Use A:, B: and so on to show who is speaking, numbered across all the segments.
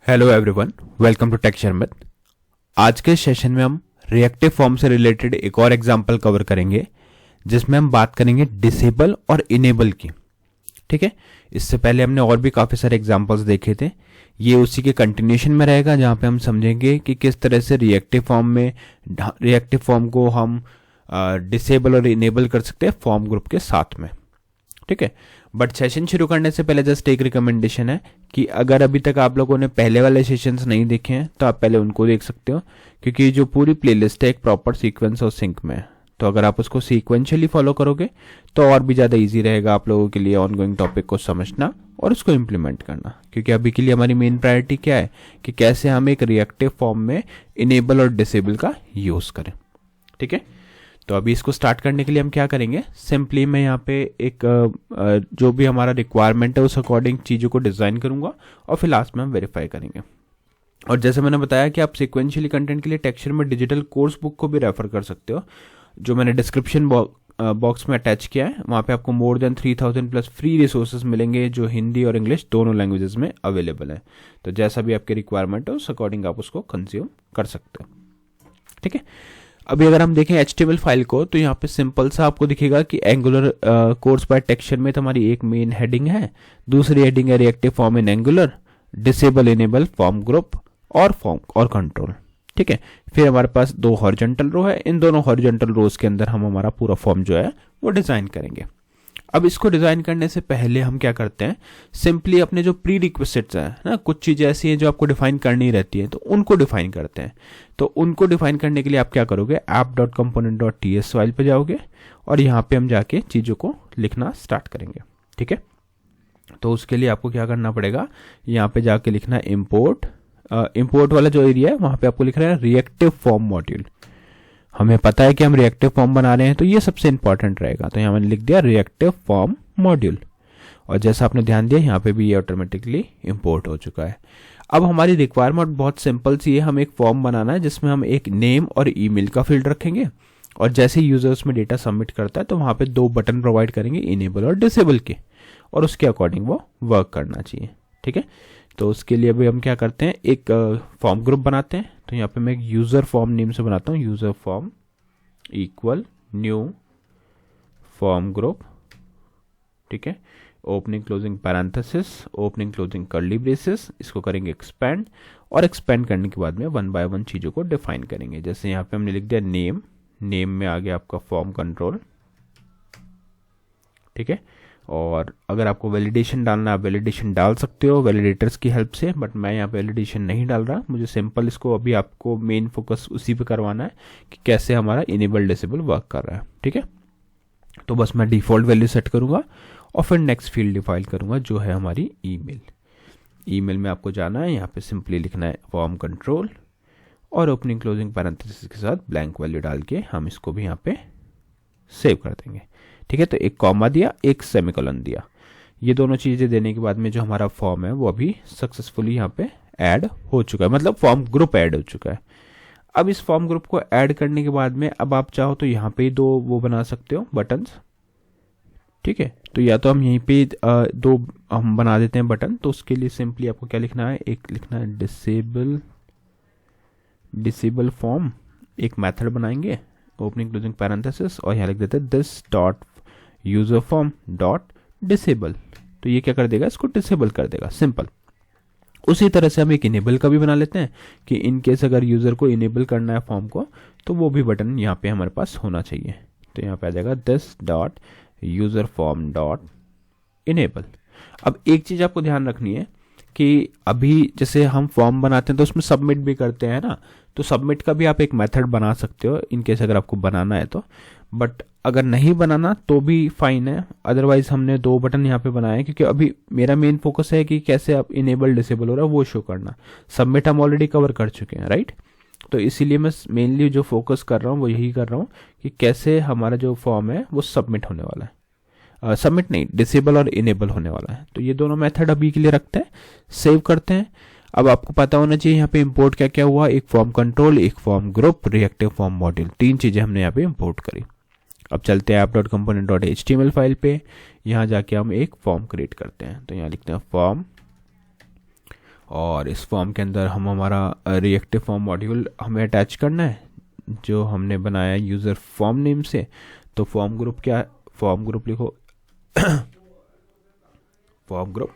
A: Hello everyone, welcome to tech Sharmit. आज के session में हम रिएक्टिव फॉर्म से रिलेटेड एक और एग्जांपल कवर करेंगे जिसमें हम बात करेंगे डिसेबल और इनेबल की। ठीक है, इससे पहले हमने और भी काफ़ी सारे एग्जांपल्स देखे थे। ये उसी के कंटिन्यूशन में रहेगा जहाँ पे हम समझेंगे कि किस तरह से रिएक्टिव फॉर्म को हम डिसेबल और इनेबल कर सकते हैं फॉर्म ग्रुप के साथ में। ठीक है, बट सेशन शुरू करने से पहले जस्ट एक रिकमेंडेशन है कि अगर अभी तक आप लोगों ने पहले वाले सेशंस नहीं देखे हैं तो आप पहले उनको देख सकते हो, क्योंकि जो पूरी प्लेलिस्ट है एक प्रॉपर सीक्वेंस और सिंक में है। तो अगर आप उसको सीक्वेंशियली फॉलो करोगे तो और भी ज़्यादा इजी रहेगा आप लोगों के लिए ऑनगोइंग टॉपिक को समझना और उसको इम्प्लीमेंट करना। क्योंकि अभी के लिए हमारी मेन प्रायोरिटी क्या है कि कैसे हम एक रिएक्टिव फॉर्म में इनेबल और डिसेबल का यूज़ करें। ठीक है, तो अभी इसको स्टार्ट करने के लिए हम क्या करेंगे, सिंपली मैं यहाँ पे एक जो भी हमारा रिक्वायरमेंट है उस अकॉर्डिंग चीज़ों को डिज़ाइन करूँगा और फिर लास्ट में हम वेरीफाई करेंगे। और जैसे मैंने बताया कि आप सिक्वेंशियली कंटेंट के लिए टेक्सचर में डिजिटल कोर्स बुक को भी रेफर कर सकते हो, जो मैंने डिस्क्रिप्शन बॉक्स में अटैच किया है। वहाँ पे आपको more than 3000 plus free resources मिलेंगे जो हिंदी और इंग्लिश दोनों लैंग्वेजेस में अवेलेबल है। तो जैसा भी आपकी रिक्वायरमेंट है उस अकॉर्डिंग आप उसको कंज्यूम कर सकते हो। ठीक है, अभी अगर हम देखें HTML फाइल को तो यहाँ पे सिंपल सा आपको दिखेगा कि एंगुलर कोर्स बाय टेक्सचर में तो हमारी एक मेन हेडिंग है, दूसरी हेडिंग है reactive form in angular, disable enable form group और कंट्रोल। ठीक है, फिर हमारे पास दो हॉरिजॉन्टल रो है, इन दोनों हॉरिजॉन्टल रोज के अंदर हम हमारा पूरा फॉर्म जो है वो डिजाइन करेंगे। अब इसको डिजाइन करने से पहले हम क्या करते हैं, सिंपली अपने जो प्री रिक्विजिट्स हैं ना, कुछ चीजें ऐसी हैं जो आपको डिफाइन करनी रहती है तो उनको डिफाइन करते हैं। तो उनको डिफाइन करने के लिए आप क्या करोगे, app.component.ts फाइल पे जाओगे और यहाँ पे हम जाके चीज़ों को लिखना स्टार्ट करेंगे। ठीक है, तो उसके लिए आपको क्या करना पड़ेगा, यहाँ पे जाके लिखना इम्पोर्ट वाला जो एरिया है वहाँ पे आपको लिख रहा है रिएक्टिव फॉर्म मॉड्यूल। हमें पता है कि हम रिएक्टिव फॉर्म बना रहे हैं तो ये सबसे इंपॉर्टेंट रहेगा, तो यहाँ मैंने लिख दिया रिएक्टिव फॉर्म मॉड्यूल। और जैसा आपने ध्यान दिया यहाँ पे भी ये ऑटोमेटिकली इंपोर्ट हो चुका है। अब हमारी रिक्वायरमेंट बहुत सिंपल सी है, हम एक फॉर्म बनाना है जिसमें हम एक नेम और ईमेल का फील्ड रखेंगे और जैसे यूजर्स में डेटा सबमिट करता है तो वहाँ पे दो बटन प्रोवाइड करेंगे, इनेबल और डिसेबल के, और उसके अकॉर्डिंग वो वर्क करना चाहिए। ठीक है, तो उसके लिए अभी हम क्या करते हैं, एक फॉर्म ग्रुप बनाते हैं। तो यहाँ पे मैं एक यूज़र फॉर्म नेम से बनाता हूँ, user form equal new form group. ठीक है, opening closing parenthesis, opening closing curly braces, इसको करेंगे एक्सपेंड और एक्सपेंड करने के बाद में वन बाय वन चीज़ों को डिफाइन करेंगे। जैसे यहाँ पे हमने लिख दिया नेम में आ गया आपका फॉर्म कंट्रोल। ठीक है, और अगर आपको वैलिडेशन डालना है आप वैलिडेशन डाल सकते हो वैलिडेटर्स की हेल्प से, बट मैं यहाँ पे वैलिडेशन नहीं डाल रहा, मुझे सिंपल इसको अभी आपको मेन फोकस उसी पे करवाना है कि कैसे हमारा इनेबल डिसेबल वर्क कर रहा है। ठीक है, तो बस मैं डिफ़ॉल्ट वैल्यू सेट करूँगा और फिर नेक्स्ट फील्ड डिफाइन करूँगा जो है हमारी ईमेल में आपको जाना है, यहाँ पे सिंपली लिखना है फॉर्म कंट्रोल और ओपनिंग क्लोजिंग पैरेंथेसिस के साथ ब्लैंक वैल्यू डाल के हम इसको भी यहाँ पे सेव कर देंगे। ठीक है, तो एक कॉमा दिया, एक सेमीकोलन दिया। ये दोनों चीज़ें देने के बाद में जो हमारा फॉर्म है वो अभी सक्सेसफुली यहाँ पे ऐड हो चुका है, मतलब फॉर्म ग्रुप ऐड हो चुका है। अब इस फॉर्म ग्रुप को ऐड करने के बाद में अब आप चाहो तो यहाँ पे दो वो बना सकते हो बटन्स। ठीक है, तो या तो हम यहीं पे दो हम बना देते हैं बटन, तो उसके लिए सिंपली आपको क्या लिखना है, एक लिखना है डिसेबल फॉर्म, एक मेथड बनाएंगे ओपनिंग क्लोजिंग पैरेंथेसिस और यहाँ लिख देते हैं this dot user form dot disable. तो ये क्या कर देगा, इसको डिसेबल कर देगा, सिंपल। उसी तरह से हम एक इनेबल का भी बना लेते हैं कि इन केस अगर यूजर को इनेबल करना है फॉर्म को तो वो भी बटन यहाँ पे हमारे पास होना चाहिए। तो यहाँ पे आ जाएगा this dot user form dot enable. अब एक चीज आपको ध्यान रखनी है कि अभी जैसे हम फॉर्म बनाते हैं तो उसमें सबमिट भी करते हैं ना, तो सबमिट का भी आप एक मेथड बना सकते हो इन केस अगर आपको बनाना है तो, बट अगर नहीं बनाना तो भी फाइन है। अदरवाइज हमने दो बटन यहाँ पे बनाए हैं क्योंकि अभी मेरा मेन फोकस है कि कैसे आप इनेबल डिसेबल हो रहा है वो शो करना। सबमिट हम ऑलरेडी कवर कर चुके हैं, राइट। तो इसीलिए मैं मेनली जो फोकस कर रहा हूँ वो यही कर रहा हूँ कि कैसे हमारा जो फॉर्म है वो सबमिट होने वाला है, सबमिट नहीं डिसेबल और इनेबल होने वाला है। तो ये दोनों मेथड अभी के लिए रखते हैं, सेव करते हैं। अब आपको पता होना चाहिए यहाँ पे इंपोर्ट क्या क्या हुआ, एक फॉर्म कंट्रोल, एक form group, reactive form module, तीन चीजें हमने यहाँ पे इंपोर्ट करी। अब चलते हैं app.component.html फाइल पे, यहाँ जाके हम एक फॉर्म क्रिएट करते हैं। तो यहाँ लिखते हैं फॉर्म और इस फॉर्म के अंदर हम हमारा रिएक्टिव फॉर्म मॉड्यूल हमें अटैच करना है जो हमने बनाया यूज़र फॉर्म नेम से। तो फॉर्म ग्रुप क्या है, फॉर्म ग्रुप लिखो फॉर्म ग्रुप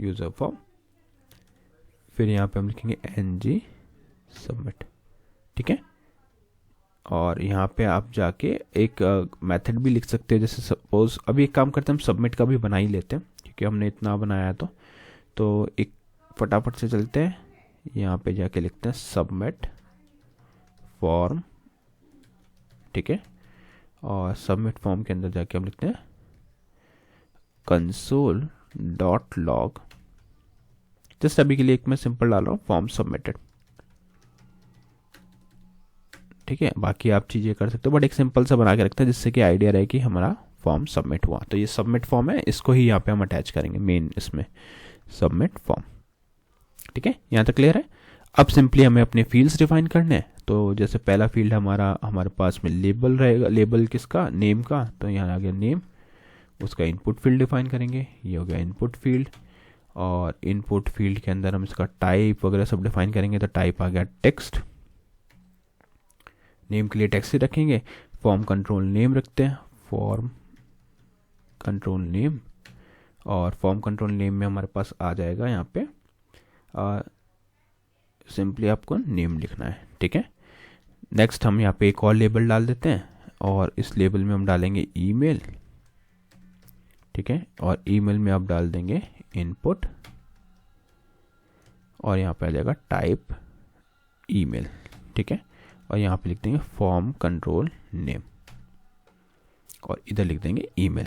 A: यूज़र फॉर्म, फिर यहाँ पे हम लिखेंगे ng सबमिट, ठीक है। और यहाँ पे आप जाके एक मेथड भी लिख सकते हैं, जैसे सपोज अभी एक काम करते हैं हम सबमिट का भी बना ही लेते हैं क्योंकि हमने इतना बनाया है। तो एक फटाफट से चलते हैं, यहाँ पे जाके लिखते हैं सबमिट फॉर्म, ठीक है। और सबमिट फॉर्म के अंदर जाके हम लिखते हैं console.log, जस्ट अभी के लिए एक मैं सिंपल डाल रहा हूँ फॉर्म सबमिटेड, ठीक है। बाकी आप चीज़ें कर सकते हो बट एक सिंपल सा बना के रखते हैं जिससे कि आइडिया रहे कि हमारा फॉर्म सबमिट हुआ। तो ये सबमिट फॉर्म है, इसको ही यहाँ पे हम अटैच करेंगे मेन इसमें सबमिट फॉर्म, ठीक है। यहाँ तक क्लियर है। अब सिंपली हमें अपने फील्ड्स डिफाइन करने हैं। तो जैसे पहला फील्ड हमारे पास में लेबल रहेगा, लेबल किसका, नेम का। तो यहाँ आ गया नेम, उसका इनपुट फील्ड डिफाइन करेंगे, ये हो गया इनपुट फील्ड। और इनपुट फील्ड के अंदर हम इसका टाइप वगैरह सब डिफाइन करेंगे। तो टाइप आ गया टेक्स्ट, नेम के लिए टेक्स्ट ही रखेंगे। फॉर्म कंट्रोल नेम रखते हैं, फॉर्म कंट्रोल नेम। और फॉर्म कंट्रोल नेम में हमारे पास आ जाएगा यहाँ पे सिंपली आपको नेम लिखना है, ठीक है। नेक्स्ट हम यहाँ पे एक और लेबल डाल देते हैं और इस लेबल में हम डालेंगे ईमेल, ठीक है। और ईमेल में आप डाल देंगे इनपुट और यहाँ पे आ जाएगा टाइप ईमेल, ठीक है। और यहाँ पे लिख देंगे फॉर्म कंट्रोल नेम और इधर लिख देंगे ईमेल,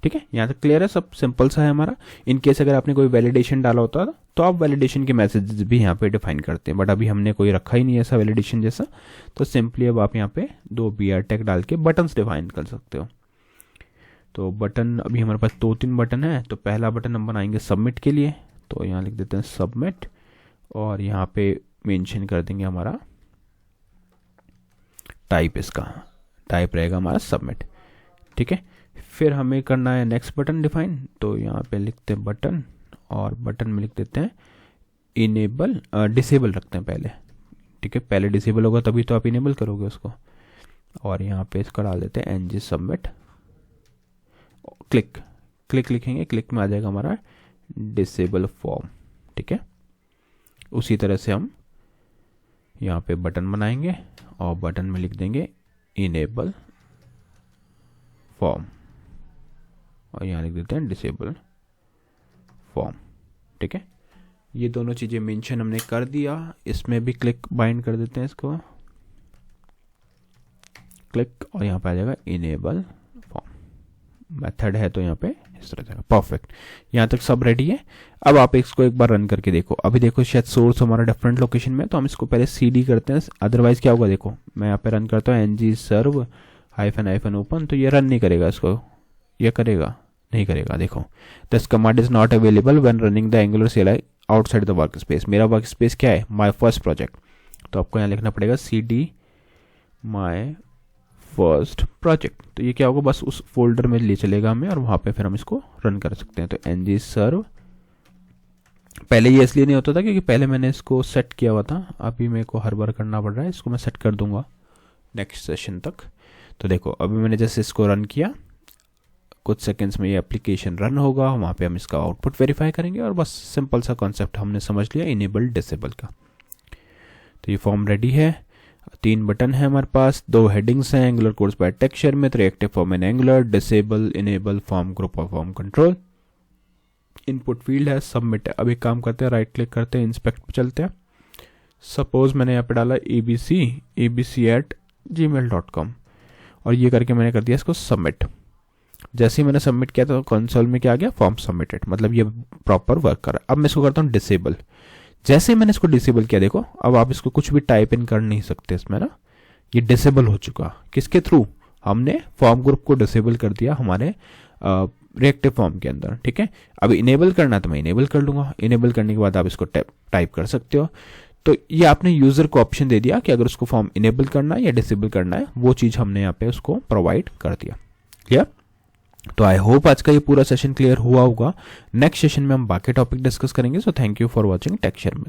A: ठीक है। यहाँ तक क्लियर है, सब सिंपल सा है हमारा। इन केस अगर आपने कोई वैलिडेशन डाला होता तो आप वैलिडेशन के मैसेजेस भी यहाँ पे डिफाइन करते हैं, बट अभी हमने कोई रखा ही नहीं है ऐसा वैलिडेशन जैसा। तो सिंपली अब आप यहाँ पे 2 BR टैग डाल के बटन्स डिफाइन कर सकते हो। तो बटन अभी हमारे पास 2-3 बटन है। तो पहला बटन हम बनाएंगे सबमिट के लिए, तो यहाँ लिख देते हैं सबमिट और यहाँ पे मेंशन कर देंगे हमारा टाइप, इसका टाइप रहेगा हमारा सबमिट, ठीक है। फिर हमें करना है नेक्स्ट बटन डिफाइन। तो यहाँ पे लिखते हैं बटन और बटन में लिख देते हैं इनेबल, डिसेबल रखते हैं पहले, ठीक है। पहले डिसेबल होगा तभी तो आप इनेबल करोगे उसको। और यहाँ पे इसका डाल देते हैं ng सबमिट, क्लिक क्लिक लिखेंगे, क्लिक में आ जाएगा हमारा डिसेबल फॉर्म, ठीक है। उसी तरह से हम यहाँ पे बटन बनाएंगे और बटन में लिख देंगे इनेबल फॉर्म और यहाँ लिख देते हैं डिसेबल फॉर्म, ठीक है। ये दोनों चीज़ें मेंशन हमने कर दिया। इसमें भी क्लिक बाइंड कर देते हैं इसको, क्लिक और यहाँ पे आ जाएगा इनेबल फॉर्म, मेथड है तो यहाँ पे इस तरह जाएगा। परफेक्ट, यहाँ तक सब रेडी है। अब आप इसको एक बार रन करके देखो। अभी देखो शायद सोर्स हमारा डिफरेंट लोकेशन में है, तो हम इसको पहले CD करते हैं, अदरवाइज क्या होगा देखो मैं यहाँ पे रन करता हूँ ng सर्व --- ओपन, तो ये रन नहीं करेगा इसको, ये करेगा नहीं करेगा। देखो this command is not available when running the angular CLI outside the work space. मेरा वर्क स्पेस क्या है, माई फर्स्ट प्रोजेक्ट। तो आपको यहाँ लिखना पड़ेगा CD माई फर्स्ट प्रोजेक्ट। तो ये क्या होगा, बस उस फोल्डर में ले चलेगा हमें और वहाँ पे फिर हम इसको रन कर सकते हैं। तो ng सर्व, पहले ये इसलिए नहीं होता था क्योंकि पहले मैंने इसको सेट किया हुआ था, अभी मेरे को हर बार करना पड़ रहा है। इसको मैं सेट कर दूंगा नेक्स्ट सेशन तक। तो देखो अभी मैंने जैसे इसको रन किया, कुछ सेकंड्स में ये एप्लीकेशन रन होगा, वहाँ पे हम इसका आउटपुट वेरीफाई करेंगे और बस सिंपल सा कॉन्सेप्ट हमने समझ लिया इनेबल डिसेबल का। तो ये फॉर्म रेडी है। 3 बटन है हमारे पास, 2 हेडिंग्स हैं, एंगुलर कोर्स बाय टेक्सचर में, reactive form in angular, disable, enable, form group और फॉर्म कंट्रोल। इनपुट फील्ड है, सबमिट है। अब एक काम करते हैं, राइट क्लिक करते हैं, इंस्पेक्ट पे चलते हैं। सपोज मैंने यहाँ पे डाला abc@gmail.com और ये करके मैंने कर दिया इसको सबमिट। जैसे ही मैंने सबमिट किया तो कंसोल में क्या आ गया, फॉर्म सबमिटेड, मतलब ये प्रॉपर वर्क कर रहा है। अब मैं इसको करता हूँ डिसेबल। जैसे ही मैंने इसको डिसेबल किया देखो, अब आप इसको कुछ भी टाइप इन कर नहीं सकते इसमें ना, ये डिसेबल हो चुका। किसके थ्रू, हमने फॉर्म ग्रुप को डिसेबल कर दिया हमारे रिएक्टिव फॉर्म के अंदर, ठीक है। अब इनेबल करना तो मैं इनेबल कर लूंगा। इनेबल करने के बाद आप इसको टाइप कर सकते हो। तो ये आपने यूजर को ऑप्शन दे दिया कि अगर उसको फॉर्म इनेबल करना है या डिसेबल करना है, वो चीज हमने यहाँ पे उसको प्रोवाइड कर दिया। क्लियर। तो आई होप आज का ये पूरा सेशन क्लियर हुआ होगा। नेक्स्ट सेशन में हम बाकी टॉपिक डिस्कस करेंगे। So thank you for watching tech share में।